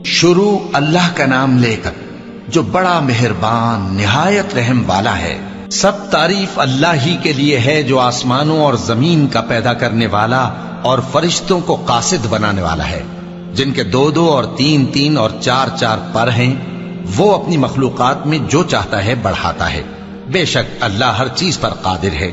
شروع اللہ کا نام لے کر جو بڑا مہربان نہایت رحم والا ہے۔ سب تعریف اللہ ہی کے لیے ہے جو آسمانوں اور زمین کا پیدا کرنے والا اور فرشتوں کو قاصد بنانے والا ہے، جن کے 2 اور 3 اور 4 پر ہیں۔ وہ اپنی مخلوقات میں جو چاہتا ہے بڑھاتا ہے، بے شک اللہ ہر چیز پر قادر ہے۔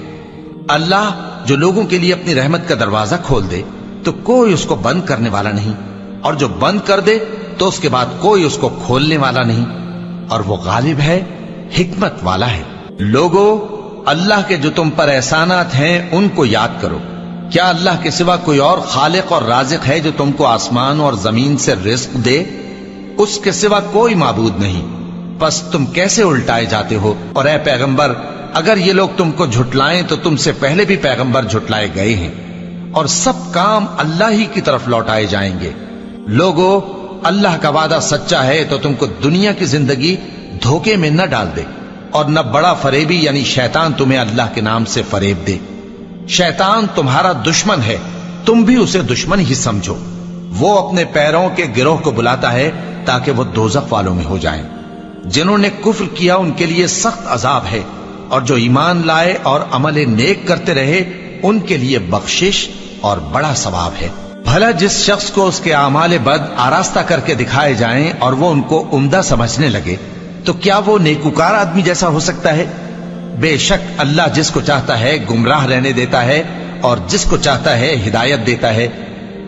اللہ جو لوگوں کے لیے اپنی رحمت کا دروازہ کھول دے تو کوئی اس کو بند کرنے والا نہیں، اور جو بند کر دے تو اس کے بعد کوئی اس کو کھولنے والا نہیں، اور وہ غالب ہے، حکمت والا ہے۔ لوگو، اللہ کے جو تم پر احسانات ہیں ان کو یاد کرو۔ کیا اللہ کے سوا کوئی اور خالق اور رازق ہے جو تم کو آسمان اور زمین سے رزق دے؟ اس کے سوا کوئی معبود نہیں، پس تم کیسے الٹائے جاتے ہو؟ اور اے پیغمبر، اگر یہ لوگ تم کو جھٹلائیں تو تم سے پہلے بھی پیغمبر جھٹلائے گئے ہیں، اور سب کام اللہ ہی کی طرف لوٹائے جائیں گے۔ لوگو، اللہ کا وعدہ سچا ہے تو تم کو دنیا کی زندگی دھوکے میں نہ ڈال دے، اور نہ بڑا فریبی یعنی شیطان تمہیں اللہ کے نام سے فریب دے۔ شیطان تمہارا دشمن ہے، تم بھی اسے دشمن ہی سمجھو۔ وہ اپنے پیروں کے گروہ کو بلاتا ہے تاکہ وہ دوزخ والوں میں ہو جائیں۔ جنہوں نے کفر کیا ان کے لیے سخت عذاب ہے، اور جو ایمان لائے اور عمل نیک کرتے رہے ان کے لیے بخشش اور بڑا ثواب ہے۔ بھلا جس شخص کو اس کے اعمال بد آراستہ کر کے دکھائے جائیں اور وہ ان کو عمدہ سمجھنے لگے تو کیا وہ نیکوکار آدمی جیسا ہو سکتا ہے؟ بے شک اللہ جس کو چاہتا ہے گمراہ رہنے دیتا ہے اور جس کو چاہتا ہے ہدایت دیتا ہے۔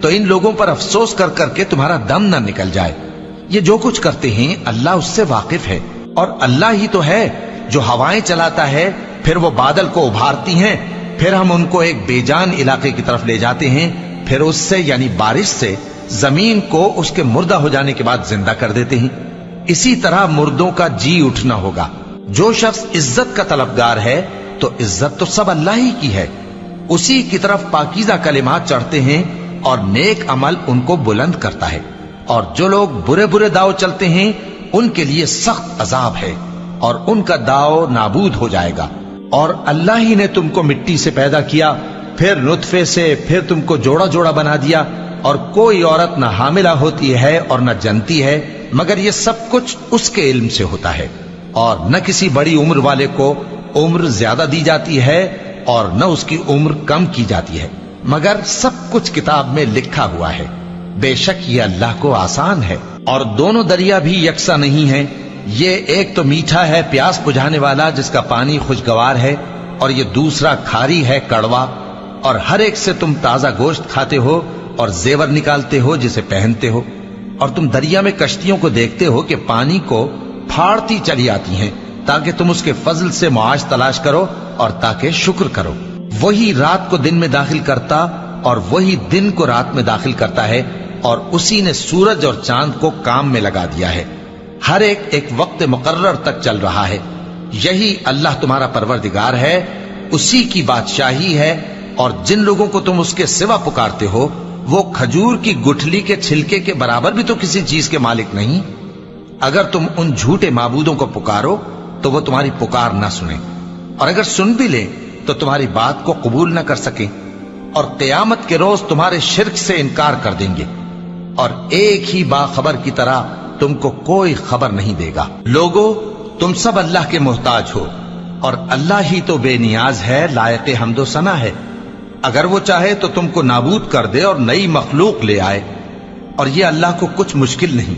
تو ان لوگوں پر افسوس کر کر کے تمہارا دم نہ نکل جائے۔ یہ جو کچھ کرتے ہیں اللہ اس سے واقف ہے، اور اللہ ہی تو ہے جو ہوائیں چلاتا ہے، پھر وہ بادل کو ابھارتی ہیں، پھر ہم ان کو ایک بے جان علاقے کی طرف لے جاتے ہیں، پھر اس سے یعنی بارش سے زمین کو اس کے مردہ ہو جانے کے بعد زندہ کر دیتے ہیں۔ اسی طرح مردوں کا جی اٹھنا ہوگا۔ جو شخص عزت کا طلبگار ہے تو عزت تو سب اللہ ہی کی ہے، اسی کی طرف پاکیزہ کلمات چڑھتے ہیں اور نیک عمل ان کو بلند کرتا ہے، اور جو لوگ برے برے داؤ چلتے ہیں ان کے لیے سخت عذاب ہے، اور ان کا داؤ نابود ہو جائے گا۔ اور اللہ ہی نے تم کو مٹی سے پیدا کیا، پھر نطفے سے، پھر تم کو جوڑا جوڑا بنا دیا، اور کوئی عورت نہ حاملہ ہوتی ہے اور نہ جنتی ہے، مگر یہ سب کچھ اس کے علم سے ہوتا ہے۔ اور نہ کسی بڑی عمر والے کو عمر زیادہ دی جاتی ہے اور نہ اس کی عمر کم کی جاتی ہے، مگر سب کچھ کتاب میں لکھا ہوا ہے۔ بے شک یہ اللہ کو آسان ہے۔ اور دونوں دریا بھی یکساں نہیں ہیں، یہ ایک تو میٹھا ہے پیاس بجھانے والا جس کا پانی خوشگوار ہے، اور یہ دوسرا کھاری ہے کڑوا، اور ہر ایک سے تم تازہ گوشت کھاتے ہو اور زیور نکالتے ہو جسے پہنتے ہو۔ اور تم دریا میں کشتیوں کو دیکھتے ہو کہ پانی کو پھاڑتی چلی آتی ہیں تاکہ تم اس کے فضل سے معاش تلاش کرو اور تاکہ شکر کرو۔ وہی رات کو دن میں داخل کرتا اور وہی دن کو رات میں داخل کرتا ہے، اور اسی نے سورج اور چاند کو کام میں لگا دیا ہے، ہر ایک ایک وقت مقرر تک چل رہا ہے۔ یہی اللہ تمہارا پروردگار ہے، اسی کی بادشاہی ہے۔ اور جن لوگوں کو تم اس کے سوا پکارتے ہو وہ کھجور کی گٹھلی کے چھلکے کے برابر بھی تو کسی چیز کے مالک نہیں۔ اگر تم ان جھوٹے معبودوں کو پکارو تو وہ تمہاری پکار نہ سنیں، اور اگر سن بھی لیں تو تمہاری بات کو قبول نہ کر سکیں، اور قیامت کے روز تمہارے شرک سے انکار کر دیں گے، اور ایک ہی باخبر کی طرح تم کو کوئی خبر نہیں دے گا۔ لوگو، تم سب اللہ کے محتاج ہو، اور اللہ ہی تو بے نیاز ہے، لائق حمد و ثنا ہے۔ اگر وہ چاہے تو تم کو نابود کر دے اور نئی مخلوق لے آئے، اور یہ اللہ کو کچھ مشکل نہیں۔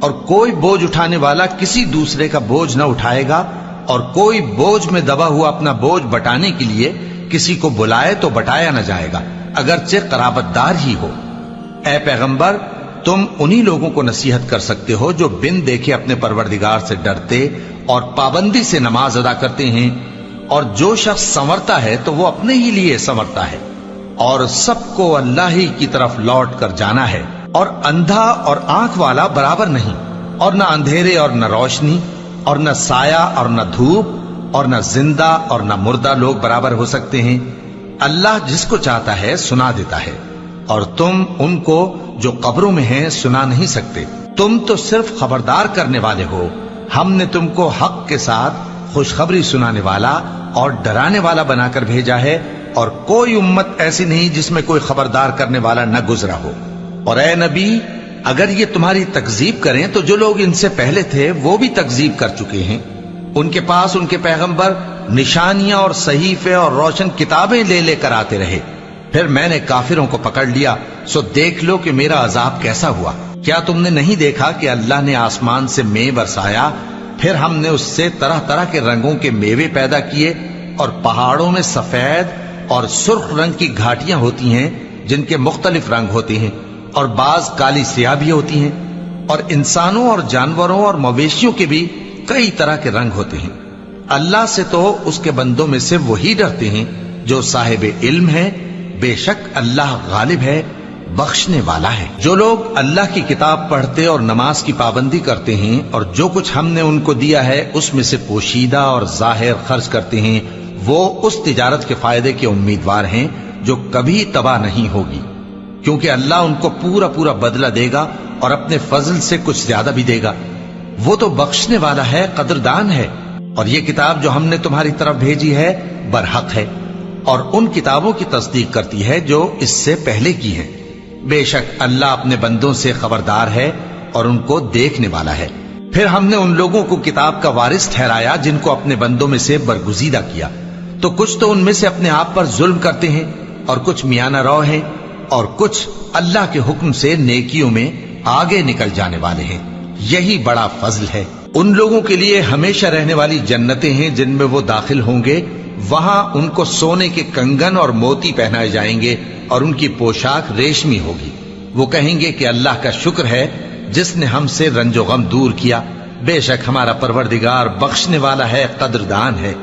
اور کوئی بوجھ اٹھانے والا کسی دوسرے کا بوجھ نہ اٹھائے گا، اور کوئی بوجھ میں دبا ہوا اپنا بوجھ بٹانے کے لیے کسی کو بلائے تو بٹایا نہ جائے گا، اگرچہ قرابت دار ہی ہو۔ اے پیغمبر، تم انہی لوگوں کو نصیحت کر سکتے ہو جو بن دیکھے اپنے پروردگار سے ڈرتے اور پابندی سے نماز ادا کرتے ہیں، اور جو شخص سنورتا ہے تو وہ اپنے ہی لیے سنورتا ہے، اور سب کو اللہ ہی کی طرف لوٹ کر جانا ہے۔ اور اندھا اور آنکھ والا برابر نہیں، اور نہ اندھیرے اور نہ روشنی، اور نہ سایہ اور نہ دھوپ، اور نہ زندہ اور نہ مردہ لوگ برابر ہو سکتے ہیں۔ اللہ جس کو چاہتا ہے سنا دیتا ہے، اور تم ان کو جو قبروں میں ہیں سنا نہیں سکتے۔ تم تو صرف خبردار کرنے والے ہو، ہم نے تم کو حق کے ساتھ خوشخبری سنانے والا اور ڈرانے والا بنا کر بھیجا ہے، اور کوئی امت ایسی نہیں جس میں کوئی خبردار کرنے والا نہ گزرا ہو۔ اور اے نبی، اگر یہ تمہاری تکذیب کریں تو جو لوگ ان سے پہلے تھے وہ بھی تکذیب کر چکے ہیں. ان کے پاس ان کے پیغمبر نشانیاں اور صحیفے اور روشن کتابیں لے لے کر آتے رہے. پھر میں نے کافروں کو پکڑ لیا، سو دیکھ لو کہ میرا عذاب کیسا ہوا. کیا تم نے نہیں دیکھا کہ اللہ نے آسمان سے مے برسایا، پھر ہم نے اس سے طرح طرح کے رنگوں کے میوے پیدا کیے، اور پہاڑوں میں سفید اور سرخ رنگ کی گھاٹیاں ہوتی ہیں جن کے مختلف رنگ ہوتے ہیں، اور بعض کالی سیاہ بھی ہوتی ہیں، اور انسانوں اور جانوروں اور مویشیوں کے بھی کئی طرح کے رنگ ہوتے ہیں. اللہ سے تو اس کے بندوں میں سے وہی ڈرتے ہیں جو صاحب علم ہے. بے شک اللہ غالب ہے، بخشنے والا ہے. جو لوگ اللہ کی کتاب پڑھتے اور نماز کی پابندی کرتے ہیں اور جو کچھ ہم نے ان کو دیا ہے اس میں سے پوشیدہ اور ظاہر خرچ کرتے ہیں، وہ اس تجارت کے فائدے کے امیدوار ہیں جو کبھی تباہ نہیں ہوگی، کیونکہ اللہ ان کو پورا پورا بدلہ دے گا اور اپنے فضل سے کچھ زیادہ بھی دے گا. وہ تو بخشنے والا ہے، قدردان ہے. اور یہ کتاب جو ہم نے تمہاری طرف بھیجی ہے برحق ہے، اور ان کتابوں کی تصدیق کرتی ہے جو اس سے پہلے کی ہیں. بے شک اللہ اپنے بندوں سے خبردار ہے اور ان کو دیکھنے والا ہے. پھر ہم نے ان لوگوں کو کتاب کا وارث ٹھہرایا جن کو اپنے بندوں میں سے برگزیدہ کیا، تو کچھ تو ان میں سے اپنے آپ پر ظلم کرتے ہیں اور کچھ میانہ رو ہیں، اور کچھ اللہ کے حکم سے نیکیوں میں آگے نکل جانے والے ہیں. یہی بڑا فضل ہے. ان لوگوں کے لیے ہمیشہ رہنے والی جنتیں ہیں جن میں وہ داخل ہوں گے. وہاں ان کو سونے کے کنگن اور موتی پہنائے جائیں گے اور ان کی پوشاک ریشمی ہوگی. وہ کہیں گے کہ اللہ کا شکر ہے جس نے ہم سے رنج و غم دور کیا. بے شک ہمارا پروردگار بخشنے والا ہے، قدردان ہے.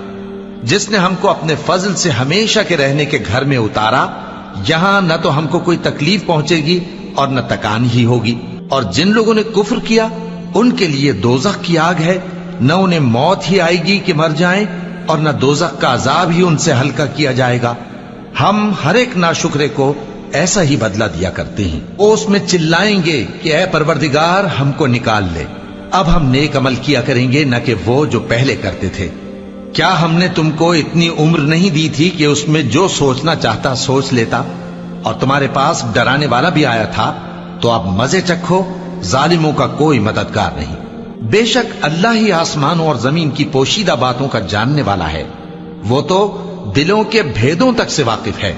جس نے ہم کو اپنے فضل سے ہمیشہ کے رہنے کے گھر میں اتارا، یہاں نہ تو ہم کو کوئی تکلیف پہنچے گی اور نہ تکان ہی ہوگی. اور جن لوگوں نے کفر کیا ان کے لیے دوزخ کی آگ ہے، نہ انہیں موت ہی آئے گی کہ مر جائیں، اور نہ دوزخ کا عذاب ہی ان سے ہلکا کیا جائے گا. ہم ہر ایک ناشکرے کو ایسا ہی بدلہ دیا کرتے ہیں. وہ اس میں چلائیں گے کہ اے پروردگار ہم کو نکال لے، اب ہم نیک عمل کیا کریں گے نہ کہ وہ جو پہلے کرتے تھے. کیا ہم نے تم کو اتنی عمر نہیں دی تھی کہ اس میں جو سوچنا چاہتا سوچ لیتا؟ اور تمہارے پاس ڈرانے والا بھی آیا تھا، تو اب مزے چکھو، ظالموں کا کوئی مددگار نہیں. بے شک اللہ ہی آسمانوں اور زمین کی پوشیدہ باتوں کا جاننے والا ہے. وہ تو دلوں کے بھیدوں تک سے واقف ہے.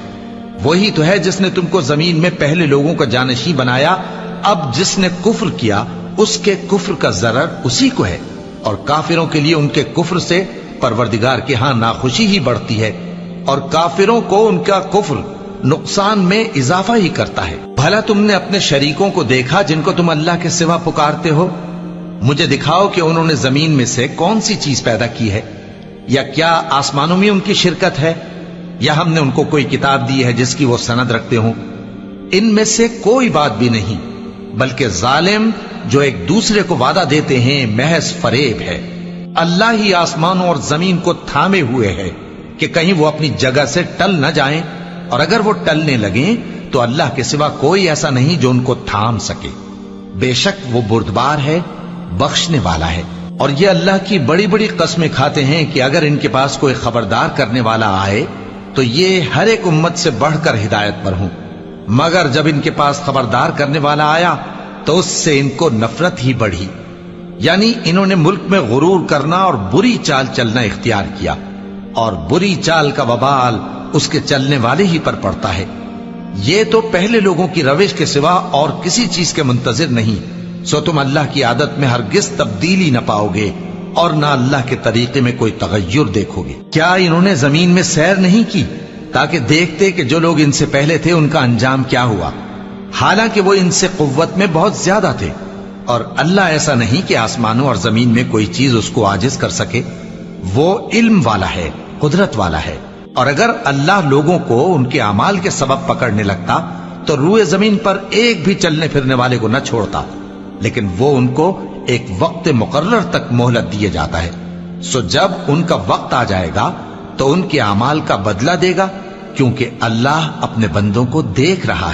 وہی تو ہے جس نے تم کو زمین میں پہلے لوگوں کا جانشین بنایا. اب جس نے کفر کیا اس کے کفر کا ضرر اسی کو ہے، اور کافروں کے لیے ان کے کفر سے پروردگار کے ہاں ناخوشی ہی بڑھتی ہے، اور کافروں کو ان کا کفر نقصان میں اضافہ ہی کرتا ہے. بھلا تم نے اپنے شریکوں کو دیکھا جن کو تم اللہ کے سوا پکارتے ہو؟ مجھے دکھاؤ کہ انہوں نے زمین میں سے کون سی چیز پیدا کی ہے، یا کیا آسمانوں میں ان کی شرکت ہے، یا ہم نے ان کو کوئی کتاب دی ہے جس کی وہ سند رکھتے ہوں؟ ان میں سے کوئی بات بھی نہیں، بلکہ ظالم جو ایک دوسرے کو وعدہ دیتے ہیں محض فریب ہے. اللہ ہی آسمانوں اور زمین کو تھامے ہوئے ہے کہ کہیں وہ اپنی جگہ سے ٹل نہ جائیں، اور اگر وہ ٹلنے لگیں تو اللہ کے سوا کوئی ایسا نہیں جو ان کو تھام سکے. بے شک وہ بردبار ہے، بخشنے والا ہے. اور یہ اللہ کی بڑی بڑی قسمیں کھاتے ہیں کہ اگر ان کے پاس کوئی خبردار کرنے والا آئے تو یہ ہر ایک امت سے بڑھ کر ہدایت پر ہوں، مگر جب ان کے پاس خبردار کرنے والا آیا تو اس سے ان کو نفرت ہی بڑھی. یعنی انہوں نے ملک میں غرور کرنا اور بری چال چلنا اختیار کیا، اور بری چال کا وبال اس کے چلنے والے ہی پر پڑتا ہے. یہ تو پہلے لوگوں کی روش کے سوا اور کسی چیز کے منتظر نہیں، سو تم اللہ کی عادت میں ہرگز تبدیلی نہ پاؤ گے اور نہ اللہ کے طریقے میں کوئی تغیر دیکھو گے. کیا انہوں نے زمین میں سیر نہیں کی تاکہ دیکھتے کہ جو لوگ ان سے پہلے تھے ان کا انجام کیا ہوا، حالانکہ وہ ان سے قوت میں بہت زیادہ تھے. اور اللہ ایسا نہیں کہ آسمانوں اور زمین میں کوئی چیز اس کو عاجز کر سکے. وہ علم والا ہے، قدرت والا ہے. اور اگر اللہ لوگوں کو ان کے اعمال کے سبب پکڑنے لگتا تو روئے زمین پر ایک بھی چلنے پھرنے والے کو نہ چھوڑتا، لیکن وہ ان کو ایک وقت مقرر تک مہلت دیے جاتا ہے. سو جب ان کا وقت آ جائے گا تو ان کے اعمال کا بدلہ دے گا، کیونکہ اللہ اپنے بندوں کو دیکھ رہا ہے.